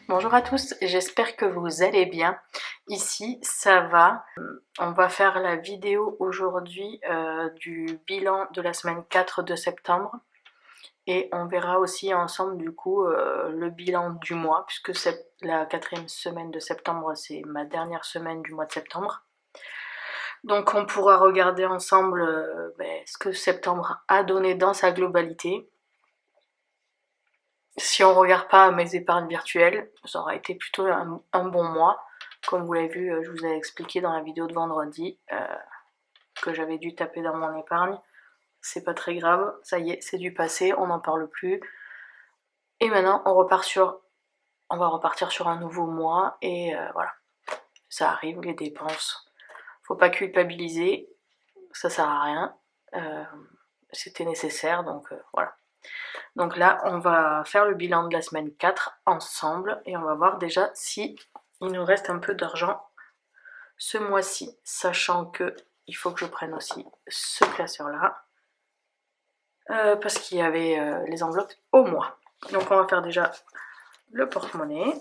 Bonjour à tous, j'espère que vous allez bien. Ici, ça va. On va faire la vidéo aujourd'hui du bilan de la semaine 4 de septembre. Et on verra aussi ensemble du coup le bilan du mois, puisque c'est la 4e semaine de septembre, c'est ma dernière semaine du mois de septembre. Donc on pourra regarder ensemble ce que septembre a donné dans sa globalité. Si on regarde pas mes épargnes virtuelles, ça aura été plutôt un bon mois. Comme vous l'avez vu, je vous ai expliqué dans la vidéo de vendredi que j'avais dû taper dans mon épargne. C'est pas très grave, ça y est, c'est du passé, on n'en parle plus. Et maintenant, on va repartir sur un nouveau mois et voilà. Ça arrive, les dépenses. Faut pas culpabiliser, ça sert à rien. C'était nécessaire, donc voilà. Donc là, on va faire le bilan de la semaine 4 ensemble et on va voir déjà si il nous reste un peu d'argent ce mois-ci, sachant que il faut que je prenne aussi ce classeur-là parce qu'il y avait les enveloppes au mois. Donc on va faire déjà le porte-monnaie.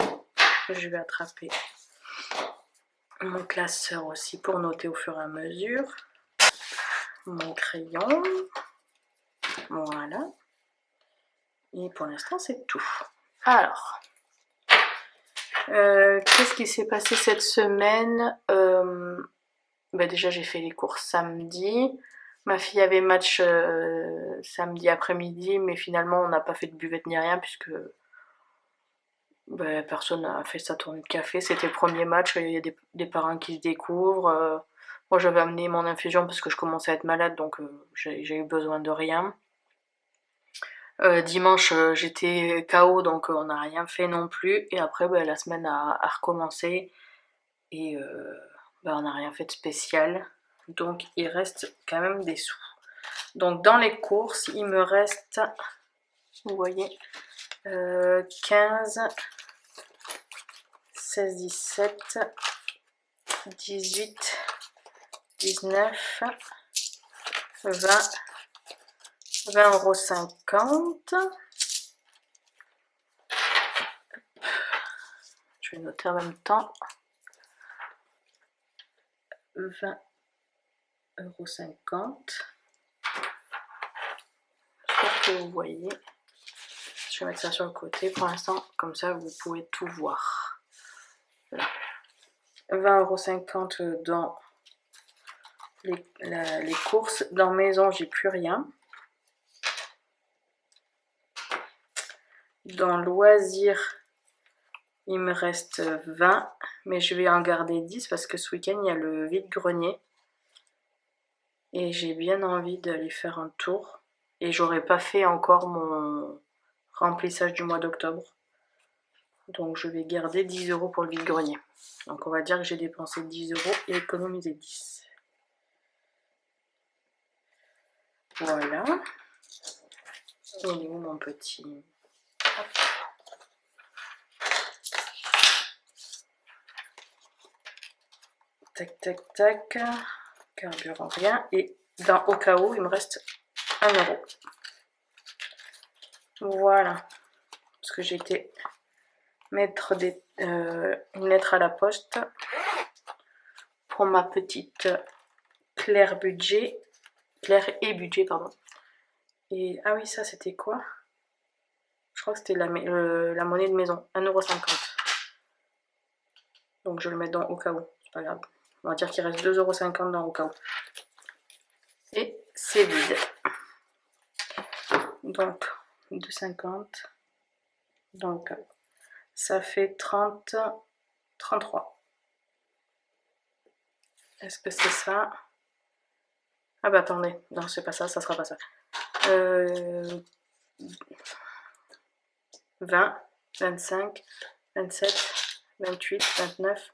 Je vais attraper mon classeur aussi pour noter au fur et à mesure. Mon crayon. Voilà. Et pour l'instant, c'est tout. Alors, qu'est-ce qui s'est passé cette semaine? Déjà, j'ai fait les courses samedi. Ma fille avait match samedi après-midi, mais finalement, on n'a pas fait de buvette ni rien, puisque personne n'a fait sa tournée de café. C'était le premier match, il y a des parents qui se découvrent. Moi, j'avais amené mon infusion parce que je commençais à être malade, donc j'ai eu besoin de rien. Dimanche, j'étais KO, donc on n'a rien fait non plus. Et après, la semaine a recommencé et on n'a rien fait de spécial. Donc, il reste quand même des sous. Donc, dans les courses, il me reste, vous voyez, 15, 16, 17, 18, 19, 20, 20,50 €. Je vais noter en même temps. 20,50 €. J'espère que vous voyez. Je vais mettre ça sur le côté pour l'instant, comme ça vous pouvez tout voir. Voilà. 20,50 € dans les courses. Dans maison, j'ai plus rien. Dans loisirs, il me reste 20, mais je vais en garder 10 parce que ce week-end, il y a le vide-grenier. Et j'ai bien envie d'aller faire un tour. Et j'aurais pas fait encore mon remplissage du mois d'octobre. Donc je vais garder 10 € pour le vide-grenier. Donc on va dire que j'ai dépensé 10 € et économisé 10. Voilà. Il est où mon petit? Hop. Tac, tac, tac. Carburant, rien. Et au cas où, il me reste 1 €. Voilà. Parce que j'ai été mettre une lettre à la poste pour ma petite Claire et budget, pardon. Et ah oui, ça c'était quoi? Je crois que c'était la monnaie de maison, 1,50 €. Donc je vais le mettre dans au cas où, c'est pas grave. On va dire qu'il reste 2,50 € dans au cas où. Et c'est vide. Donc 2,50 € dans le cas où. Ça fait 33. Est-ce que c'est ça? Ah bah attendez, non c'est pas ça, ça sera pas ça. 20, 25, 27, 28, 29,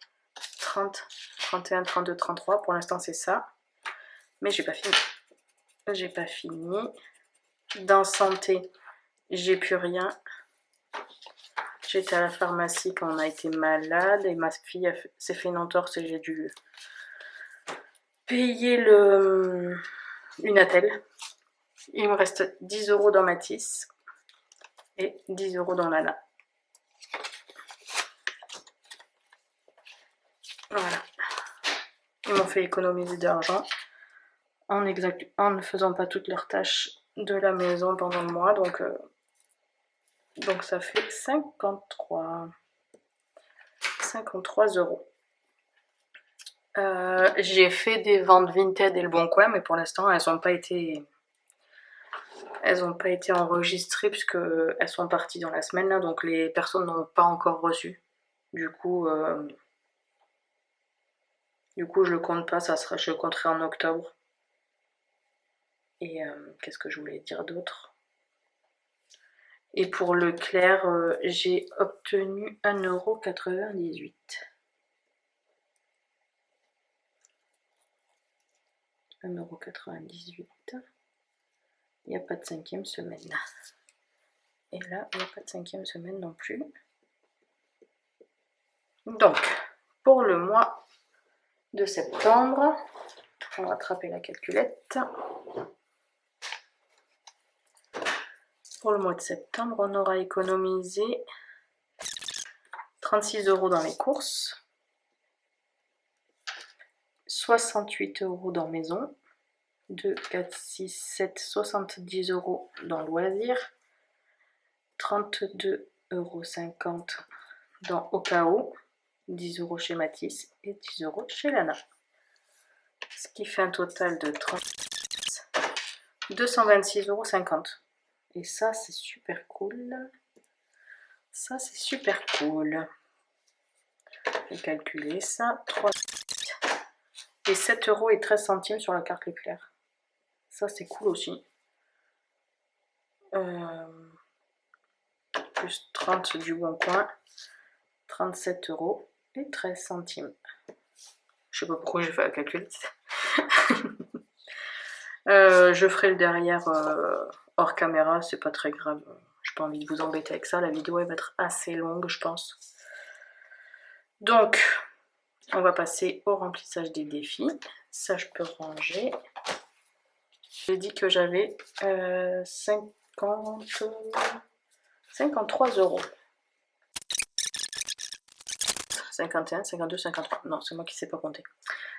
30, 31, 32, 33. Pour l'instant c'est ça. Mais j'ai pas fini. J'ai pas fini. Dans santé, j'ai plus rien. J'étais à la pharmacie quand on a été malade et ma fille s'est fait une entorse et j'ai dû payer une attelle. Il me reste 10 € dans Matisse et 10 € dans Lana. Voilà. Ils m'ont fait économiser de l'argent en ne faisant pas toutes leurs tâches de la maison pendant le mois. Donc ça fait 53 €. J'ai fait des ventes Vinted et Le Bon Coin, mais pour l'instant elles n'ont pas été enregistrées puisque elles sont parties dans la semaine là, donc les personnes n'ont pas encore reçu. Du coup je le compte pas, je le compterai en octobre. Et qu'est-ce que je voulais dire d'autre? Et pour Leclerc, j'ai obtenu 1,98 €. 1,98 €. Il n'y a pas de 5e semaine. Et là, il n'y a pas de 5e semaine non plus. Donc, pour le mois de septembre, on va attraper la calculette. Pour le mois de septembre, on aura économisé 36 € dans les courses, 68 € dans maison, 2, 4, 6, 7, 70 € dans loisirs, 32,50 € dans Okao, 10 € chez Matisse et 10 € chez Lana. Ce qui fait un total de 226,50 €. Et ça, c'est super cool. Ça, c'est super cool. Je vais calculer ça. 3 et 7 € et 13 centimes sur la carte Leclerc. Ça, c'est cool aussi. Plus 30 du Bon Coin. 37 € et 13 centimes. Je sais pas pourquoi j'ai fait la calculette. Je ferai le derrière hors caméra, c'est pas très grave. J'ai pas envie de vous embêter avec ça. La vidéo elle va être assez longue, je pense. Donc, on va passer au remplissage des défis. Ça, je peux ranger. J'ai dit que j'avais 53 €. 51, 52, 53. Non, c'est moi qui sais pas compter.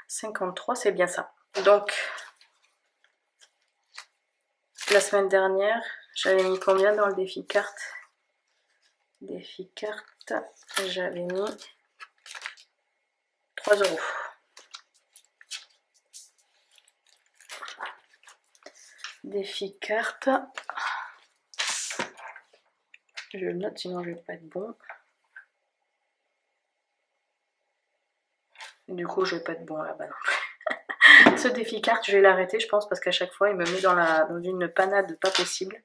53, c'est bien ça. Donc, la semaine dernière, j'avais mis combien dans le défi carte? Défi carte, j'avais mis 3 €. Défi carte. Je le note, sinon je vais pas être bon. Du coup, je vais pas être bon là-bas non. Ce défi carte, je vais l'arrêter, je pense, parce qu'à chaque fois, il me met dans une panade pas possible.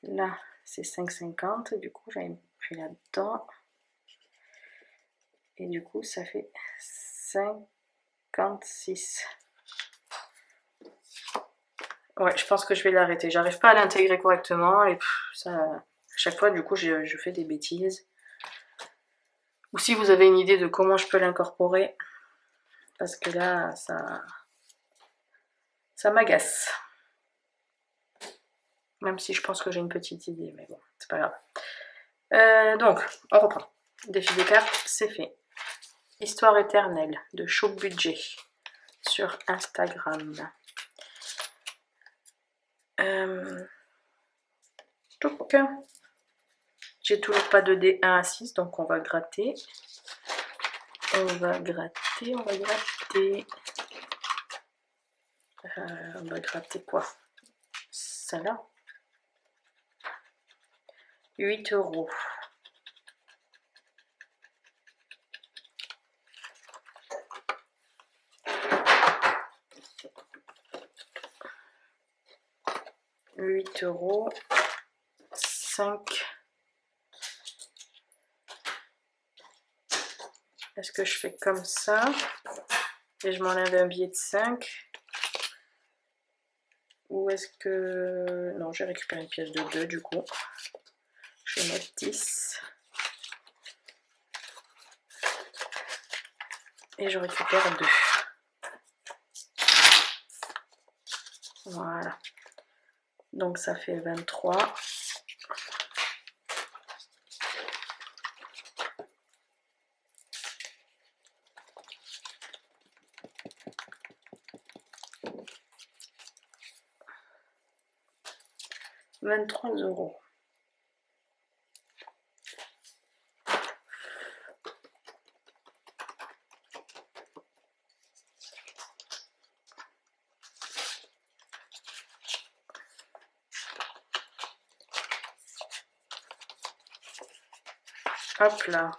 Là, c'est 5,50. Du coup, j'avais pris là-dedans. Et du coup, ça fait 56. Ouais, je pense que je vais l'arrêter. J'arrive pas à l'intégrer correctement et ça, à chaque fois, du coup, je fais des bêtises. Ou si vous avez une idée de comment je peux l'incorporer, parce que là, ça m'agace. Même si je pense que j'ai une petite idée, mais bon, c'est pas grave. Donc, on reprend. Défi des cartes, c'est fait. Histoire éternelle de Show Budget sur Instagram. J'ai toujours pas de dés 1 à 6, donc on va gratter. On va gratter. On va gratter quoi? Ça là. 8 €. €. 5. Est-ce que je fais comme ça et je m'enlève un billet de 5? Ou est-ce que... Non, j'ai récupéré une pièce de 2 du coup. Je vais mettre 10. Et je récupère 2. Voilà. Donc ça fait 23. 23 €. Hop là.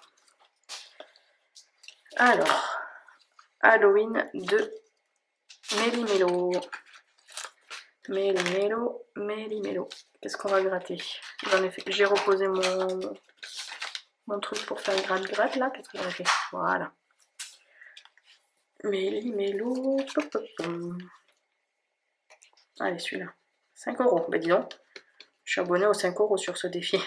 Alors, Halloween de Méli-Mélo. Méli-Mélo, Méli-Mélo. Qu'est-ce qu'on va gratter? J'ai reposé mon truc pour faire gratte-gratte là. Qu'est-ce que j'en ai fait? Voilà. Méli-Mélo. Allez, celui-là. 5 €. Bah dis donc, je suis abonnée aux 5 € sur ce défi.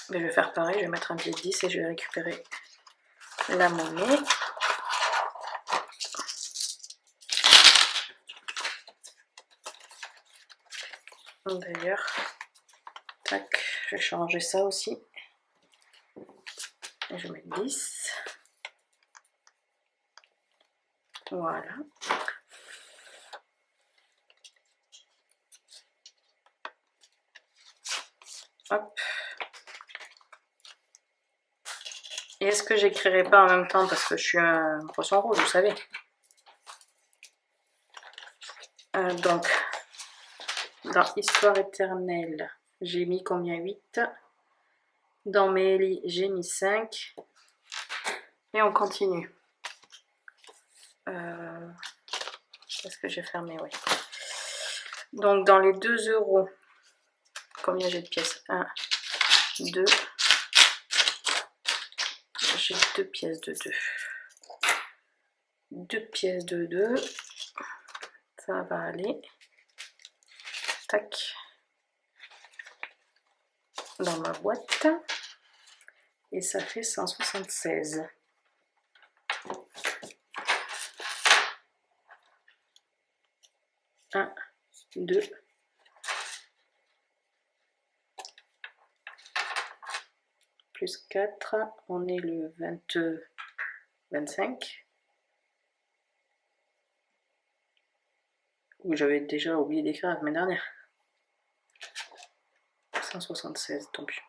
Mais je vais faire pareil, je vais mettre un billet de 10 et je vais récupérer la monnaie. D'ailleurs, tac, je vais changer ça aussi. Et je vais mettre 10. Voilà. Hop. Et est-ce que j'écrirai pas en même temps parce que je suis un poisson rouge, vous savez. Donc, dans Histoire éternelle, j'ai mis combien? 8. Dans Méli, j'ai mis 5. Et on continue. Est-ce que j'ai fermé? Oui. Donc, dans les 2 €, combien j'ai de pièces? 1, 2. J'ai 2 pièces de 2. 2 pièces de 2. Ça va aller. Tac. Dans ma boîte. Et ça fait 176. Un, 2. Plus 4. On est le 25. Où j'avais déjà oublié d'écrire la semaine dernière. 176, tant pis.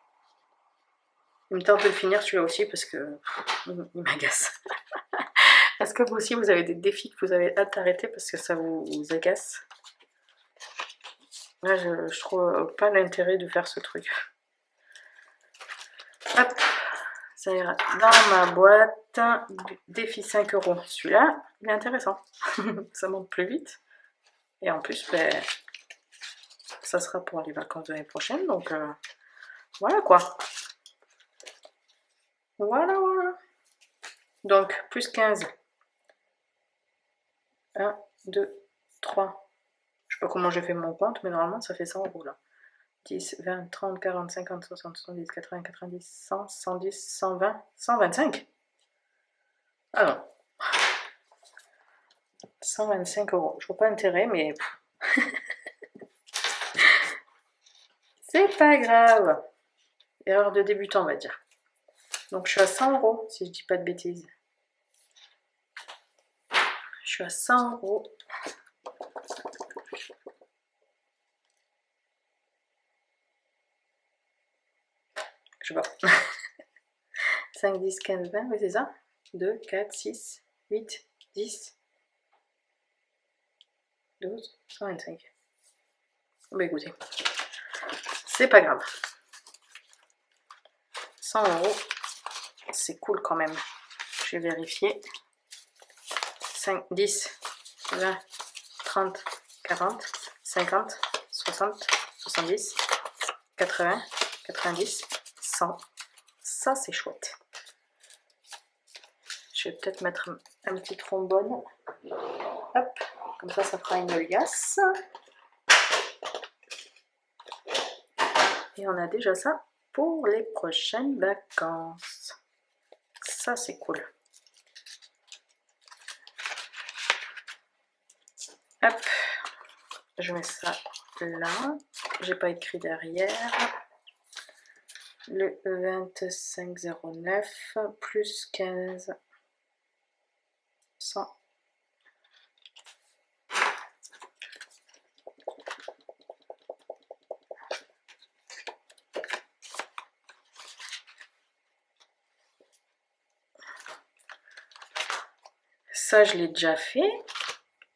Il me tente de le finir celui-là aussi parce que il m'agace. Est-ce que vous aussi vous avez des défis que vous avez hâte d'arrêter parce que ça vous agace? Là je trouve pas l'intérêt de faire ce truc. Hop, ça ira dans ma boîte. Défi 5 €. Celui-là, il est intéressant. Ça monte plus vite. Et en plus, ben, ça sera pour les vacances de l'année prochaine. Donc voilà quoi. Voilà, voilà. Donc, plus 15. 1, 2, 3. Je sais pas comment j'ai fait mon compte, mais normalement, ça fait 100 € là. 10, 20, 30, 40, 50, 60, 70, 80, 90, 100, 110, 120, 125. Ah non. 125 €. Je vois pas l'intérêt, mais... C'est pas grave. Erreur de débutant, on va dire. Donc, je suis à 100 €, si je dis pas de bêtises. Je suis à 100 €. Je sais pas. 5, 10, 15, 20, oui c'est ça. 2, 4, 6, 8, 10, 12, 125. Bah écoutez, c'est pas grave. 100 €, c'est cool quand même. Je vais vérifier. 5, 10, 20, 30, 40, 50, 60, 70, 80, 90, 100. Ça, c'est chouette. Je vais peut-être mettre un petit trombone. Hop, comme ça fera une liasse. Et on a déjà ça pour les prochaines vacances. Ça, c'est cool. Hop, je mets ça là. J'ai pas écrit derrière. Le 25,09 plus 15. 100. Ça, je l'ai déjà fait.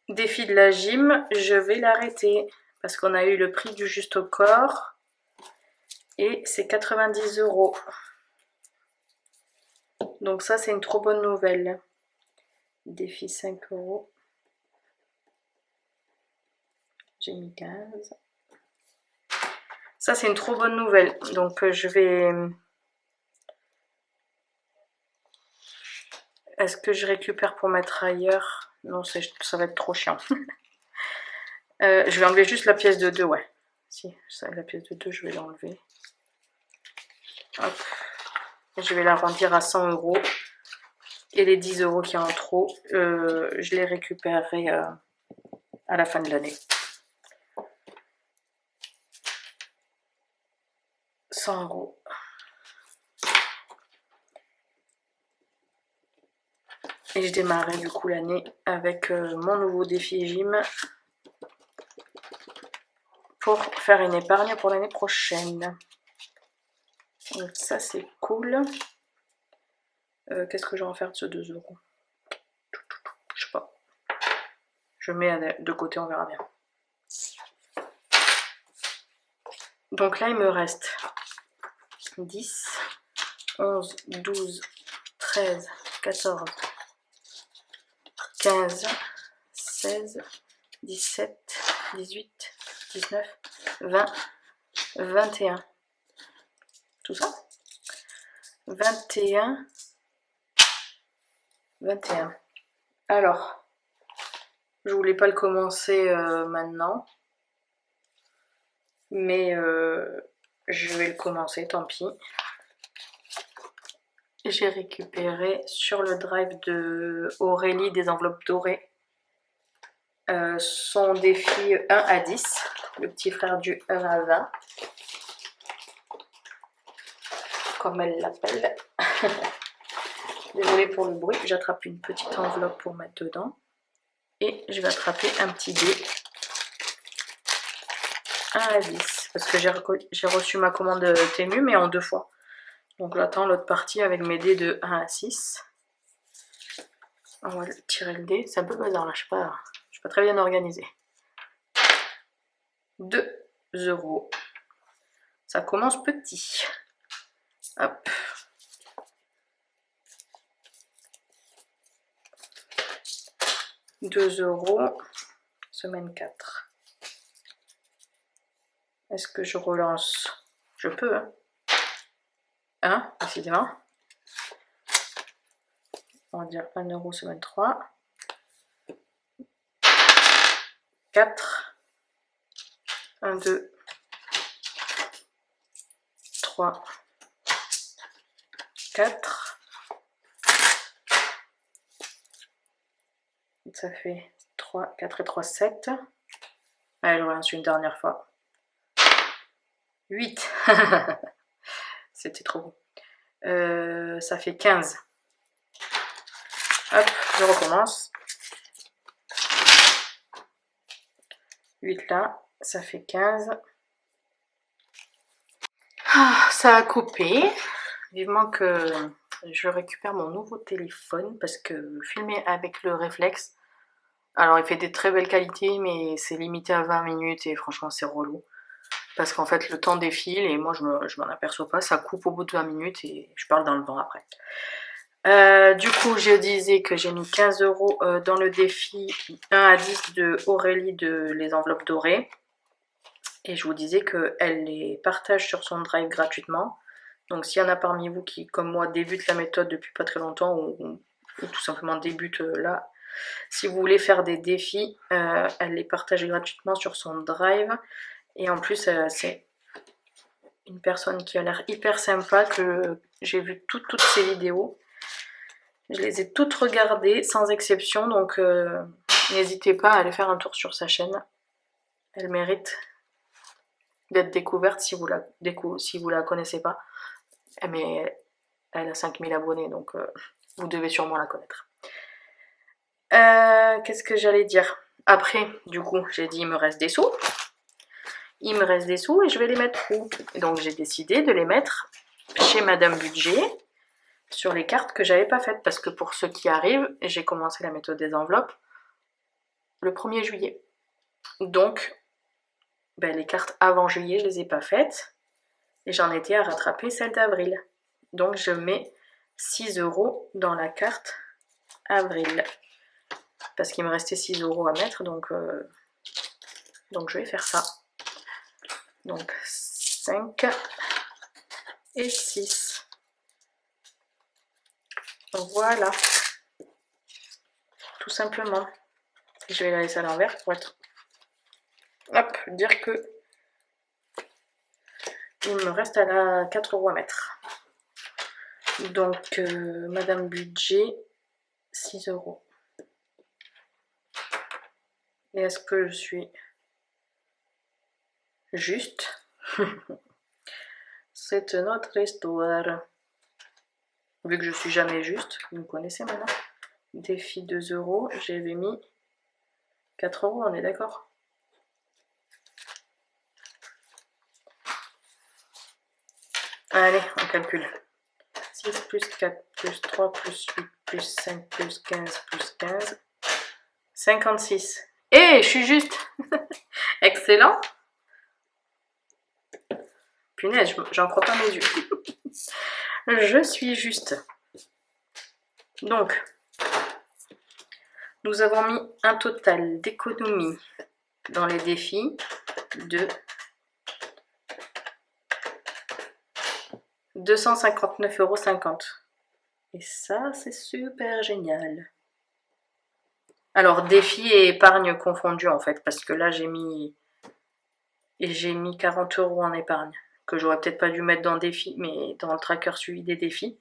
Défi de la gym, je vais l'arrêter parce qu'on a eu le prix du juste au corps et c'est 90 €. Donc ça, c'est une trop bonne nouvelle. Défi 5 €. J'ai mis 15. Ça, c'est une trop bonne nouvelle. Donc je vais... Est-ce que je récupère pour mettre ailleurs? Non, ça va être trop chiant. Je vais enlever juste la pièce de 2, ouais. Si, ça, la pièce de 2, je vais l'enlever. Hop. Je vais l'arrondir à 100 €. Et les 10 € qui y a en trop, je les récupérerai à la fin de l'année. 100 €. Et je démarrais du coup l'année avec mon nouveau défi gym pour faire une épargne pour l'année prochaine. Donc ça c'est cool. Qu'est-ce que je vais en faire de ce 2 €? Je sais pas. Je mets de côté, on verra bien. Donc là il me reste 10, 11, 12, 13, 14, 15, 16, 17, 18, 19, 20, 21. Tout ça 21. Alors, je voulais pas le commencer maintenant, mais je vais le commencer, tant pis. J'ai récupéré sur le drive de Aurélie des enveloppes dorées son défi 1 à 10, le petit frère du 1 à 20, comme elle l'appelle. Désolée pour le bruit, j'attrape une petite enveloppe pour mettre dedans. Et je vais attraper un petit dé 1 à 10. Parce que j'ai reçu ma commande Temu, mais en 2 fois. Donc j'attends l'autre partie avec mes dés de 1 à 6. On va tirer le dé. C'est un peu bazar là, je suis pas très bien organisée. 2 €. Ça commence petit. Hop. 2 €, semaine 4. Est-ce que je relance? Je peux, hein. 1, décidément. On va dire 1 €, semaine 3. 4. 1, 2, 3, 4. Ça fait 3, 4 et 3, 7. Allez, je relance une dernière fois. 8. C'était trop beau. Ça fait 15. Hop, je recommence. 8 là, ça fait 15. Ah, ça a coupé. Vivement que je récupère mon nouveau téléphone parce que filmer avec le réflexe, alors il fait des très belles qualités, mais c'est limité à 20 minutes et franchement c'est relou. Parce qu'en fait le temps défile et moi je m'en aperçois pas, ça coupe au bout de 20 minutes et je parle dans le vent après. Du coup je disais que j'ai mis 15 € dans le défi 1 à 10 de Aurélie de les enveloppes dorées. Et je vous disais qu'elle les partage sur son drive gratuitement. Donc s'il y en a parmi vous qui, comme moi, débutent la méthode depuis pas très longtemps ou tout simplement débutent là, si vous voulez faire des défis, elle les partage gratuitement sur son drive. Et en plus, c'est une personne qui a l'air hyper sympa, que j'ai vu toutes ses vidéos. Je les ai toutes regardées, sans exception, donc n'hésitez pas à aller faire un tour sur sa chaîne. Elle mérite d'être découverte si vous la connaissez pas. Mais elle a 5000 abonnés, donc vous devez sûrement la connaître. Qu'est-ce que j'allais dire? Après, du coup, j'ai dit il me reste des sous. Il me reste des sous et je vais les mettre où? Donc j'ai décidé de les mettre chez Madame Budget sur les cartes que j'avais pas faites. Parce que pour ceux qui arrivent, j'ai commencé la méthode des enveloppes le 1er juillet. Donc, les cartes avant juillet, je les ai pas faites. Et j'en étais à rattraper celle d'avril. Donc je mets 6 € dans la carte avril. Parce qu'il me restait 6 € à mettre, donc je vais faire ça. Donc 5 et 6. Voilà. Tout simplement. Je vais la laisser à l'envers pour être... Hop, dire que il me reste à la 4 € à mettre. Donc, Madame Budget, 6 €. Et est-ce que je suis juste? C'est notre histoire. Vu que je suis jamais juste, vous me connaissez maintenant. Défi 2 €, j'avais mis 4 €, on est d'accord? Allez, on calcule. 6 plus 4 plus 3 plus 8 plus 5 plus 15 plus 15. 56. Eh, je suis juste. Excellent. Punaise, j'en crois pas mes yeux. Je suis juste. Donc, nous avons mis un total d'économie dans les défis de 259,50 €. Et ça, c'est super génial. Alors, défi et épargne confondus en fait, parce que là, j'ai mis 40 € en épargne, que j'aurais peut-être pas dû mettre dans défi, mais dans le tracker suivi des défis.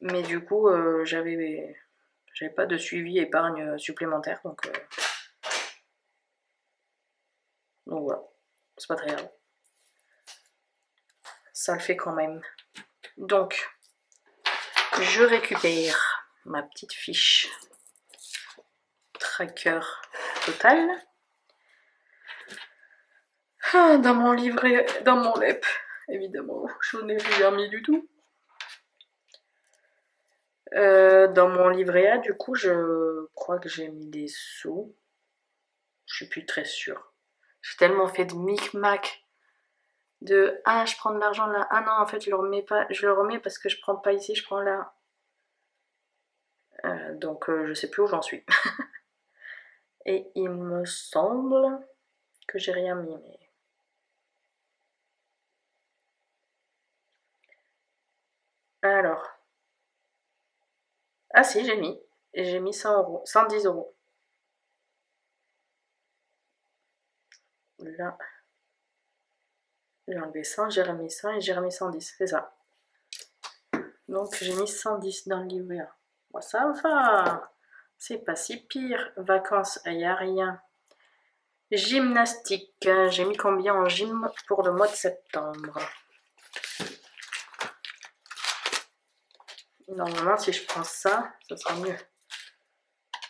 Mais du coup, j'avais pas de suivi épargne supplémentaire, donc voilà, c'est pas très grave. Ça le fait quand même. Donc, je récupère ma petite fiche tracker total. Dans mon livret, dans mon LEP, évidemment, je n'ai rien mis du tout. Dans mon livret A, du coup, je crois que j'ai mis des sous. Je suis plus très sûre. J'ai tellement fait de micmac de ah, je prends de l'argent là, ah non, en fait, je le remets pas, je le remets parce que je prends pas ici, je prends là. Donc, je sais plus où j'en suis. Et il me semble que j'ai rien mis, mais. Alors. Ah si, j'ai mis. Et j'ai mis 100 €, 110 €. Là. J'ai enlevé 100, j'ai remis 100 et j'ai remis 110, c'est ça. Donc j'ai mis 110 dans le livret A. Bon, ça va. C'est pas si pire. Vacances, il n'y a rien. Gymnastique, j'ai mis combien en gym pour le mois de septembre? Normalement, si je prends ça, ça sera mieux.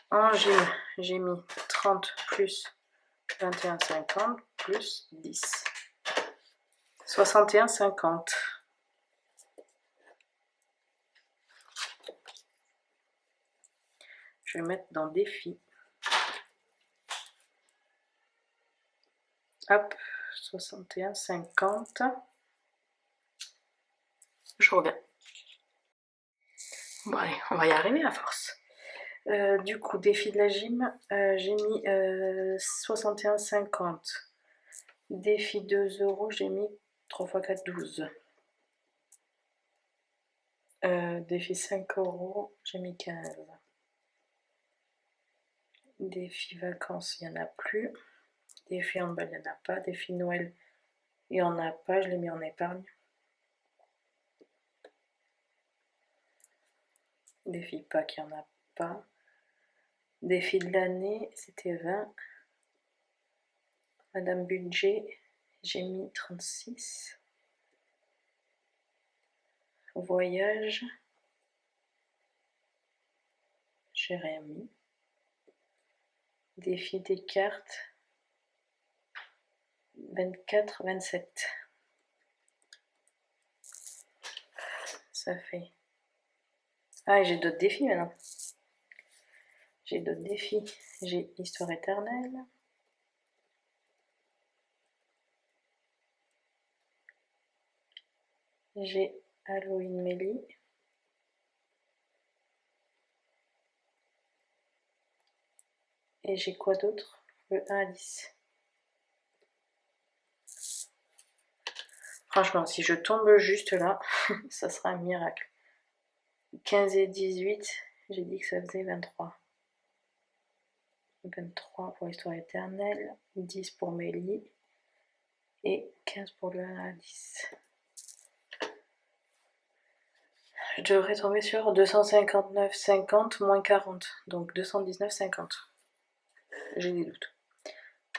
En gym, j'ai mis 30 plus 21,50 plus 10. 61,50. Je vais mettre dans défi. Hop, 61,50. Je reviens. Bon allez, on va y arriver à force. Du coup, défi de la gym, j'ai mis 61,50. Défi 2 €, j'ai mis 3 x 4, 12. Défi 5 €, j'ai mis 15. Défi vacances, il n'y en a plus. Défi handball, il n'y en a pas. Défi Noël, il n'y en a pas, je l'ai mis en épargne. Défi Pâques, il n'y en a pas. Défi de l'année, c'était 20. Madame Budget, j'ai mis 36. Voyage, j'ai rien mis. défi des cartes. 24, 27. Ça fait... Ah, j'ai d'autres défis maintenant. J'ai d'autres défis. J'ai Histoire éternelle. J'ai Halloween Mélie. Et j'ai quoi d'autre? Le 1 à 10. Franchement, si je tombe juste là, ça sera un miracle. 15 et 18, j'ai dit que ça faisait 23. 23 pour Histoire éternelle, 10 pour Mélie et 15 pour le 1 à 10. Je devrais tomber sur 259, 50 moins 40, donc 219, 50. J'ai des doutes.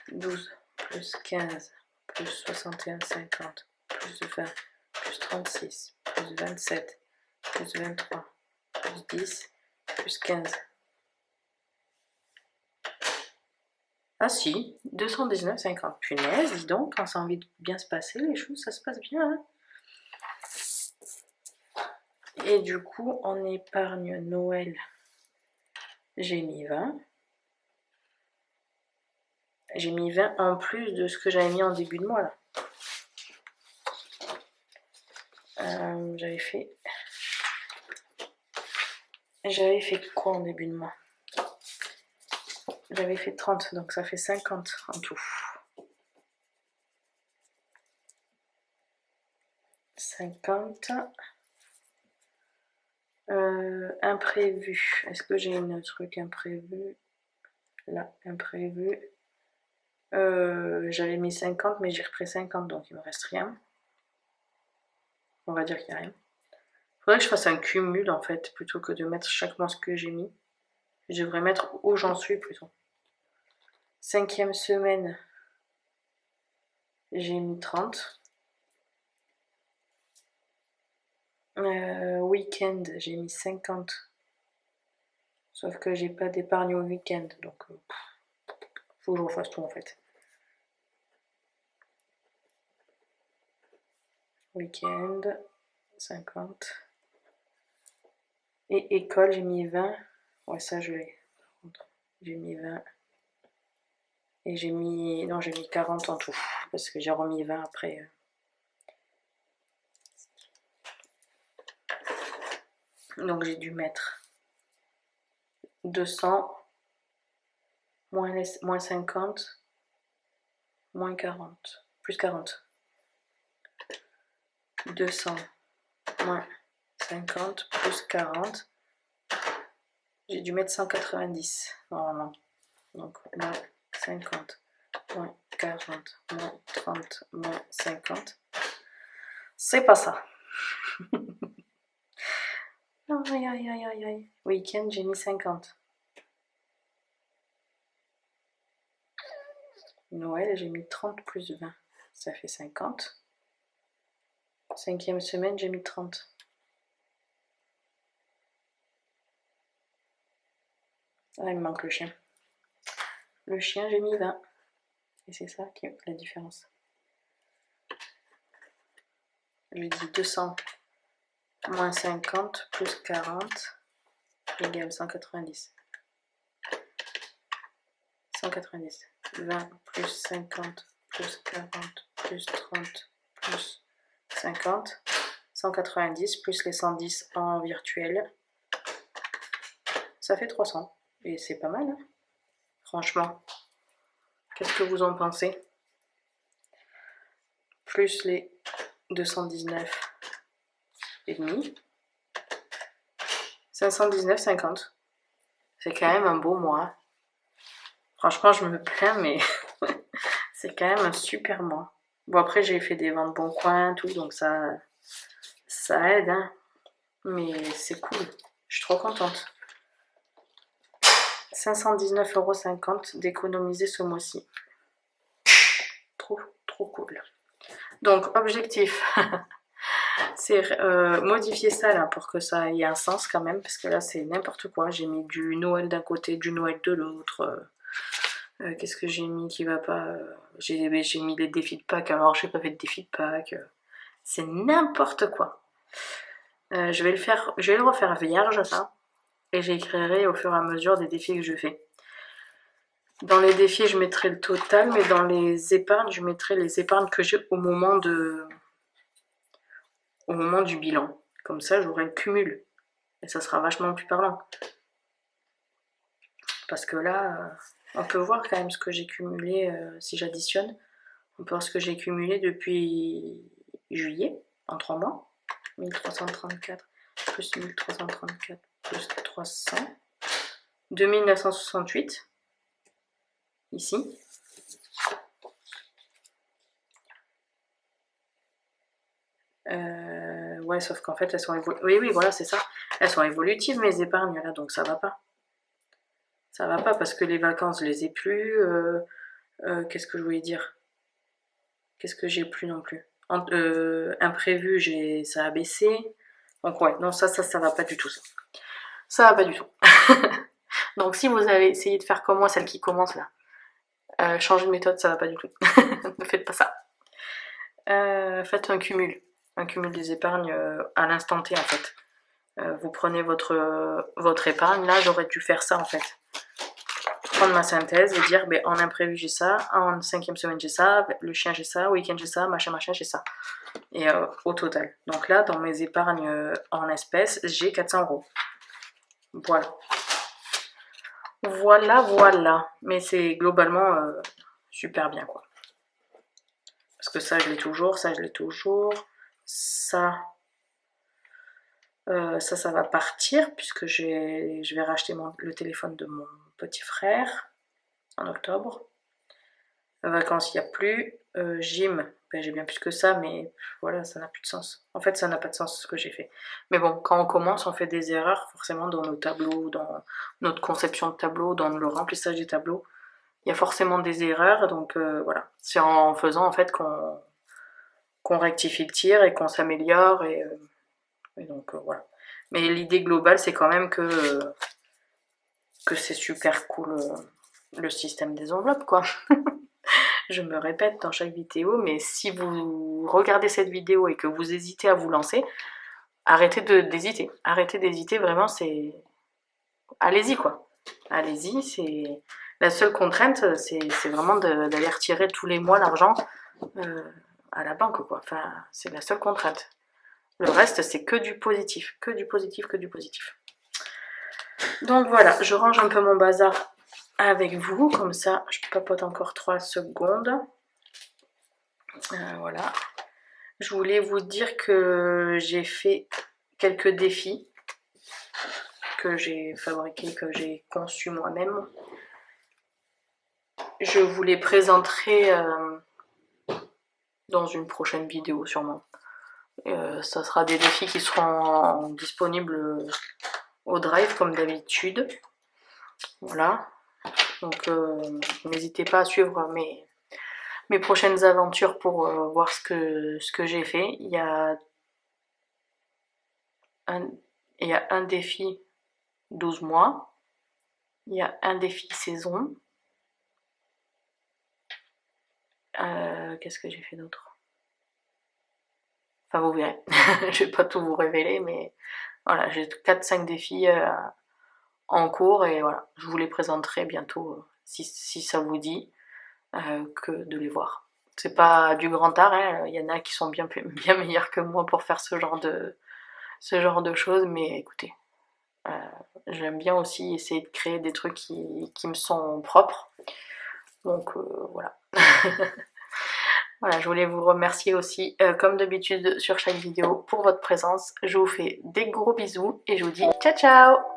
12 plus 15 plus 61, 50 plus 20 plus 36 plus 27 plus 23 plus 10 plus 15. Ah si, 219, 50. Punaise, dis donc, quand ça a envie de bien se passer, les choses, ça se passe bien. Hein. Et du coup, en épargne Noël, j'ai mis 20. J'ai mis 20 en plus de ce que j'avais mis en début de mois là. J'avais fait quoi en début de mois? J'avais fait 30, donc ça fait 50 en tout. 50. Imprévu. Est-ce que j'ai un truc imprévu? Là, imprévu. J'avais mis 50, mais j'ai repris 50, donc il me reste rien. On va dire qu'il n'y a rien. Faudrait que je fasse un cumul en fait, plutôt que de mettre chaque mois ce que j'ai mis. Je devrais mettre où j'en suis plutôt. 5e semaine, j'ai mis 30. Week-end, j'ai mis 50. Sauf que j'ai pas d'épargne au week-end, donc faut que je refasse tout en fait. Week-end, 50. Et école, j'ai mis 20. Ouais, ça je l'ai. J'ai mis 20. Et j'ai mis... Non, j'ai mis 40 en tout. Parce que j'ai remis 20 après. Donc j'ai dû mettre 200, moins 50, moins 40, plus 40. 200, moins 50, plus 40. J'ai dû mettre 190, normalement. Donc, moins 50, moins 40, moins 30, moins 50. C'est pas ça. Aïe, aïe, aïe, aïe, aïe. Week-end, j'ai mis 50. Noël, j'ai mis 30 plus 20. Ça fait 50. 5e semaine, j'ai mis 30. Ah, il me manque le chien. Le chien, j'ai mis 20. Et c'est ça qui est la différence. Je lui dis 200 moins 50 plus 40 égale 190. 190. 20 plus 50 plus 40 plus 30 plus 50. 190 plus les 110 en virtuel. Ça fait 300. Et c'est pas mal, hein, franchement. Qu'est-ce que vous en pensez? Plus les 219 et demi. 519,50. C'est quand même un beau mois. Franchement, je me plains, mais c'est quand même un super mois. Bon, après, j'ai fait des ventes bon coin, tout, donc ça aide, hein. Mais c'est cool. Je suis trop contente. 519,50 € d'économiser ce mois-ci. Trop cool. Donc, objectif, c'est modifier ça là pour que ça ait un sens quand même, parce que là, c'est n'importe quoi. J'ai mis du Noël d'un côté, du Noël de l'autre. Qu'est-ce que j'ai mis qui va pas j'ai mis les défis de Pâques, alors j'ai pas fait de défi de Pâques. C'est n'importe quoi. Je vais le refaire vierge, ça. Et j'écrirai au fur et à mesure des défis que je fais. Dans les défis, je mettrai le total, mais dans les épargnes, je mettrai les épargnes que j'ai au moment du bilan. Comme ça, j'aurai le cumul. Et ça sera vachement plus parlant. Parce que là, on peut voir quand même ce que j'ai cumulé, si j'additionne. On peut voir ce que j'ai cumulé depuis juillet, en 3 mois. 1334 plus 1334 plus 300. 2968. Ici. Ouais, sauf qu'en fait, elles sont évolutives. Oui, voilà, c'est ça. Elles sont évolutives, mes épargnes, là, donc ça va pas. Ça va pas parce que les vacances, je les ai plus. Qu'est-ce que je voulais dire? Qu'est-ce que j'ai plus non plus? Imprévu, ça a baissé. Donc ouais, non, ça va pas du tout, ça. Ça va pas du tout. Donc si vous avez essayé de faire comme moi, celle qui commence là, changer de méthode, ça va pas du tout. Ne faites pas ça. Faites un cumul des épargnes à l'instant T en fait. Vous prenez votre épargne, là j'aurais dû faire ça en fait. Prendre ma synthèse et dire en imprévu j'ai ça, en 5e semaine j'ai ça, le chien j'ai ça, week-end j'ai ça, machin j'ai ça. Et au total. Donc là dans mes épargnes en espèces, j'ai 400 €. Voilà. Voilà. Mais c'est globalement super bien quoi. Parce que ça je l'ai toujours, ça je l'ai toujours. Ça va partir puisque je vais racheter le téléphone de mon petit frère en octobre. Vacances, il n'y a plus. Gym, j'ai bien plus que ça, mais voilà, ça n'a plus de sens. En fait, ça n'a pas de sens ce que j'ai fait. Mais bon, quand on commence, on fait des erreurs forcément dans nos tableaux, dans notre conception de tableau, dans le remplissage des tableaux. Il y a forcément des erreurs, donc voilà. C'est en faisant en fait qu'on rectifie le tir et qu'on s'améliore et donc voilà. Mais l'idée globale, c'est quand même que c'est super cool le système des enveloppes, quoi. Je me répète dans chaque vidéo, mais si vous regardez cette vidéo et que vous hésitez à vous lancer, arrêtez d'hésiter. Arrêtez d'hésiter, vraiment, c'est... Allez-y, quoi. Allez-y, c'est... La seule contrainte, c'est vraiment d'aller retirer tous les mois l'argent à la banque, quoi. Enfin, c'est la seule contrainte. Le reste, c'est que du positif. Que du positif, que du positif. Donc voilà, je range un peu mon bazar avec vous, comme ça je papote encore 3 secondes. Voilà. Je voulais vous dire que j'ai fait quelques défis que j'ai fabriqués, que j'ai conçus moi-même. Je vous les présenterai dans une prochaine vidéo sûrement. Ça sera des défis qui seront disponibles au Drive comme d'habitude. Voilà. Donc n'hésitez pas à suivre mes prochaines aventures pour voir ce que j'ai fait. Il y a un défi 12 mois. Il y a un défi saison. Qu'est-ce que j'ai fait d'autre? Enfin, vous verrez. Je vais pas tout vous révéler, mais voilà, j'ai 4-5 défis en cours et voilà, je vous les présenterai bientôt si ça vous dit que de les voir. C'est pas du grand art, hein. Il y en a qui sont bien meilleurs que moi pour faire ce genre de choses, mais écoutez, j'aime bien aussi essayer de créer des trucs qui me sont propres. Donc voilà. Voilà, je voulais vous remercier aussi, comme d'habitude sur chaque vidéo, pour votre présence. Je vous fais des gros bisous et je vous dis ciao ciao!